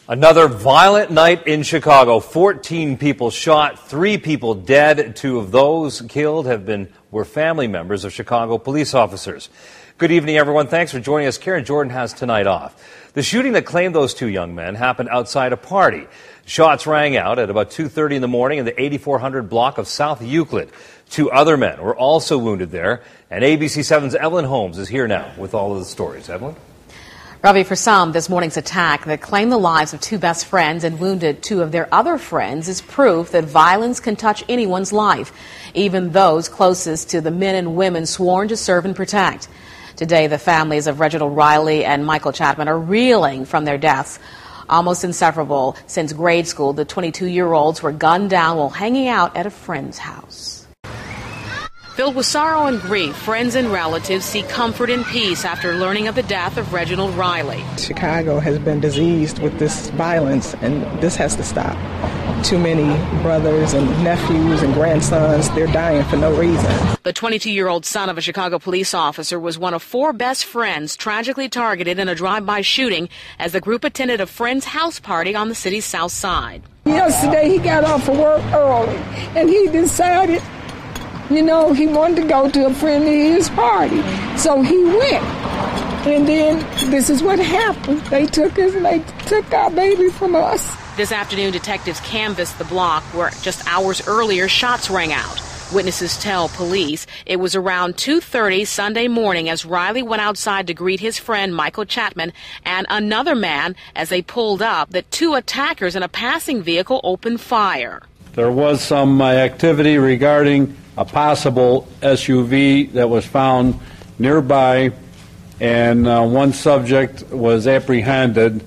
Another violent night in Chicago. 14 people shot, 3 people dead. 2 of those killed were family members of Chicago police officers. Good evening, everyone. Thanks for joining us. Karen Jordan has tonight off. The shooting that claimed those 2 young men happened outside a party. Shots rang out at about 2:30 in the morning in the 8400 block of South Euclid. 2 other men were also wounded there. And ABC 7's Evelyn Holmes is here now with all of the stories. Evelyn? Ravi, for some, this morning's attack that claimed the lives of 2 best friends and wounded 2 of their other friends is proof that violence can touch anyone's life, even those closest to the men and women sworn to serve and protect. Today, the families of Reginald Riley and Michael Chapman are reeling from their deaths. Almost inseparable since grade school, the 22-year-olds were gunned down while hanging out at a friend's house. Filled with sorrow and grief, friends and relatives seek comfort and peace after learning of the death of Reginald Riley. Chicago has been diseased with this violence, and this has to stop. Too many brothers and nephews and grandsons, they're dying for no reason. The 22-year-old son of a Chicago police officer was one of 4 best friends tragically targeted in a drive-by shooting as the group attended a friend's house party on the city's south side. Yesterday he got off of work early, and he decided he wanted to go to a friend of his party. So he went. And then this is what happened. They took our baby from us. This afternoon, detectives canvassed the block where just hours earlier shots rang out. Witnesses tell police it was around 2:30 Sunday morning as Riley went outside to greet his friend Michael Chapman and another man as they pulled up that 2 attackers in a passing vehicle opened fire. There was some activity regarding a possible SUV that was found nearby, and one subject was apprehended,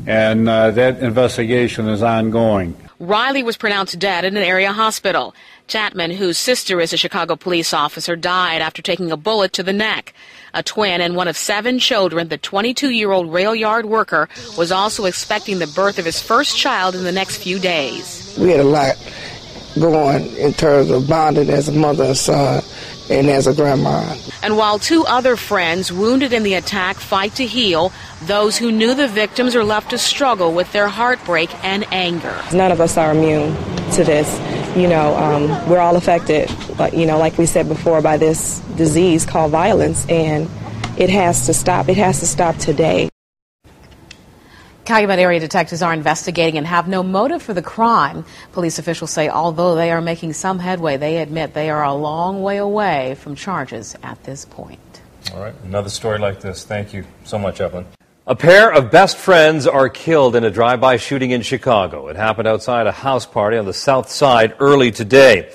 and that investigation is ongoing. Riley was pronounced dead in an area hospital. Chapman, whose sister is a Chicago police officer, died after taking a bullet to the neck. A twin and one of 7 children, the 22-year-old rail yard worker was also expecting the birth of his first child in the next few days. We had a lot going in terms of bonding as a mother and son and as a grandma. And while 2 other friends wounded in the attack fight to heal, those who knew the victims are left to struggle with their heartbreak and anger. None of us are immune to this. We're all affected, but, like we said before, by this disease called violence, and it has to stop. It has to stop today. Calumet area detectives are investigating and have no motive for the crime. Police officials say although they are making some headway, they admit they are a long way away from charges at this point. All right, another story like this. Thank you so much, Evelyn. A pair of best friends are killed in a drive-by shooting in Chicago. It happened outside a house party on the south side early today.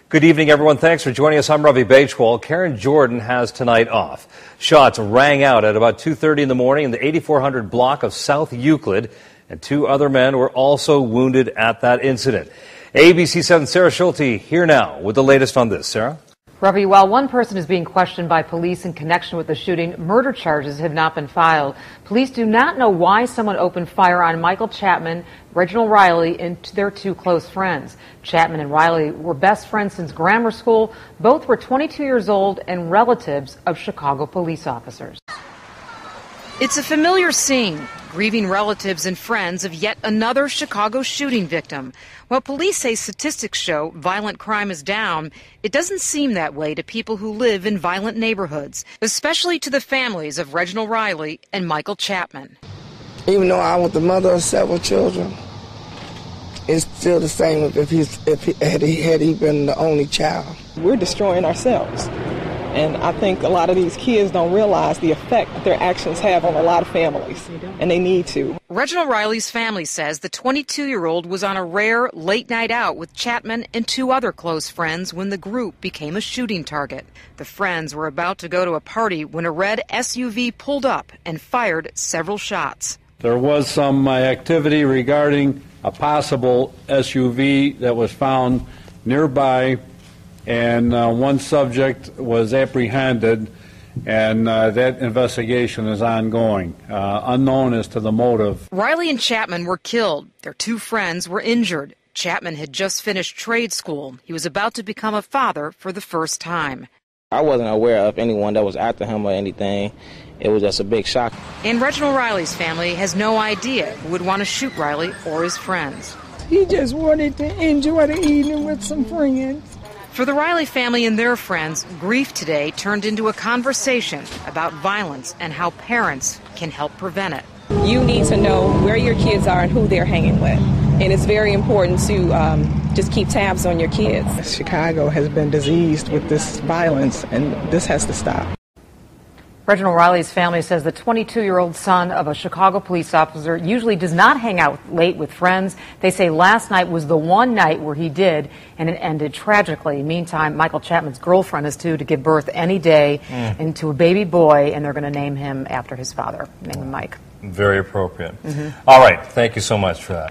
Good evening, everyone. Thanks for joining us. I'm Ravi Bajwal. Karen Jordan has tonight off. Shots rang out at about 2:30 in the morning in the 8400 block of South Euclid, and 2 other men were also wounded at that incident. ABC 7 Sarah Schulte here now with the latest on this. Sarah? Ravi, while one person is being questioned by police in connection with the shooting, murder charges have not been filed. Police do not know why someone opened fire on Michael Chapman, Reginald Riley, and their 2 close friends. Chapman and Riley were best friends since grammar school. Both were 22 years old and relatives of Chicago police officers. It's a familiar scene, grieving relatives and friends of yet another Chicago shooting victim. While police say statistics show violent crime is down, it doesn't seem that way to people who live in violent neighborhoods, especially to the families of Reginald Riley and Michael Chapman. Even though I was the mother of several children, it's still the same had he been the only child. We're destroying ourselves. And I think a lot of these kids don't realize the effect that their actions have on a lot of families, and they need to. Reginald Riley's family says the 22-year-old was on a rare late night out with Chapman and 2 other close friends when the group became a shooting target. The friends were about to go to a party when a red SUV pulled up and fired several shots. There was some activity regarding a possible SUV that was found nearby, and one subject was apprehended, and that investigation is ongoing, unknown as to the motive. Riley and Chapman were killed. Their 2 friends were injured. Chapman had just finished trade school. He was about to become a father for the first time. I wasn't aware of anyone that was after him or anything. It was just a big shock. And Reginald Riley's family has no idea who would want to shoot Riley or his friends. He just wanted to enjoy the evening with some friends. For the Riley family and their friends, grief today turned into a conversation about violence and how parents can help prevent it. You need to know where your kids are and who they're hanging with. And it's very important to just keep tabs on your kids. Chicago has been diseased with this violence, and this has to stop. Reginald Riley's family says the 22-year-old son of a Chicago police officer usually does not hang out late with friends. They say last night was the one night where he did, and it ended tragically. Meantime, Michael Chapman's girlfriend is due to give birth any day into a baby boy, and they're going to name him after his father, name him Mike. Very appropriate. All right. Thank you so much for that.